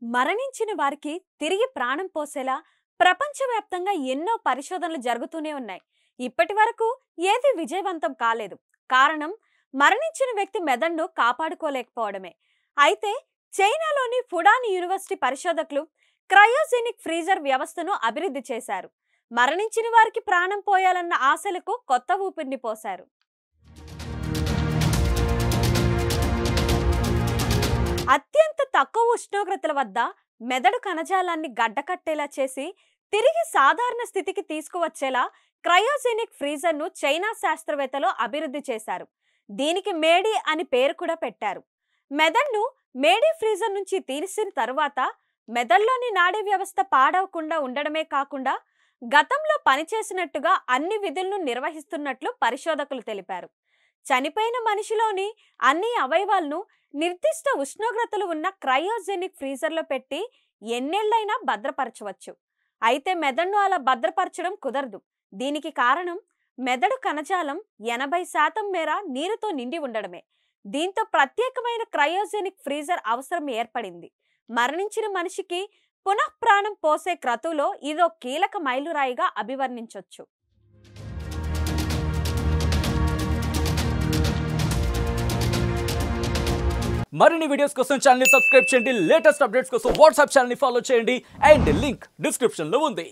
మరణించిన వారికి తిరిగి ప్రాణం పోసేలా ప్రపంచవ్యాప్తంగా ఎన్నో పరిశోధనలు జరుగుతూనే ఉన్నాయి. ఇప్పటి వరకు ఏది విజయవంతం కాలేదు. కారణం మరణించిన వ్యక్తి మెదడును కాపాడుకోలేకపోవడమే. అయితే చైనాలోని ఫుడాన్ యూనివర్సిటీ పరిశోధకులు క్రయోజెనిక్ ఫ్రీజర్ వ్యవస్థను అభివృద్ధి చేశారు. మరణించిన వారికి ప్రాణం పోయాలన్న ఆశలకు కొత్త ఊపిరిని పోశారు. అత్యంత తక్కువ ఉష్ణోగ్రతల వద్ద మెదడు కణజాలాన్ని గడ్డకట్టేలా చేసి తిరిగి సాధారణ స్థితికి తీసుకువచ్చేలా క్రయోజెనిక్ ఫ్రీజర్ను చైనా శాస్త్రవేత్తలు అభివృద్ధి చేశారు. దీనికి మేడీ అని పేరు కూడా పెట్టారు. మెదడును మేడీ ఫ్రీజర్ నుంచి తీసిన తరువాత మెదడులోని నాడీ వ్యవస్థ పాడవకుండా ఉండడమే కాకుండా గతంలో పనిచేసినట్టుగా అన్ని విధులను నిర్వహిస్తున్నట్లు పరిశోధకులు తెలిపారు. చనిపోయిన మనిషిలోని అన్ని అవయవాలను నిర్దిష్ట ఉష్ణోగ్రతలు ఉన్న క్రయోజెనిక్ ఫ్రీజర్లో పెట్టి ఎన్నేళ్లైనా భద్రపరచవచ్చు. అయితే మెదడును అలా భద్రపరచడం కుదరదు. దీనికి కారణం మెదడు కణజాలం 80% మేర నీరుతో నిండి ఉండడమే. దీంతో ప్రత్యేకమైన క్రయోజెనిక్ ఫ్రీజర్ అవసరం ఏర్పడింది. మరణించిన మనిషికి పునఃప్రాణం పోసే క్రతువులో ఇదో కీలక మైలురాయిగా అభివర్ణించొచ్చు. మరిన్ని వీడియోస్ కోసం ఛానల్ ని సబ్స్క్రైబ్ చేయండి. లేటెస్ట్ అప్డేట్స్ కోసం వాట్సాప్ ఛానల్ ని ఫాలో చేయండి. అండ్ లింక్ డిస్క్రిప్షన్ లో ఉంది.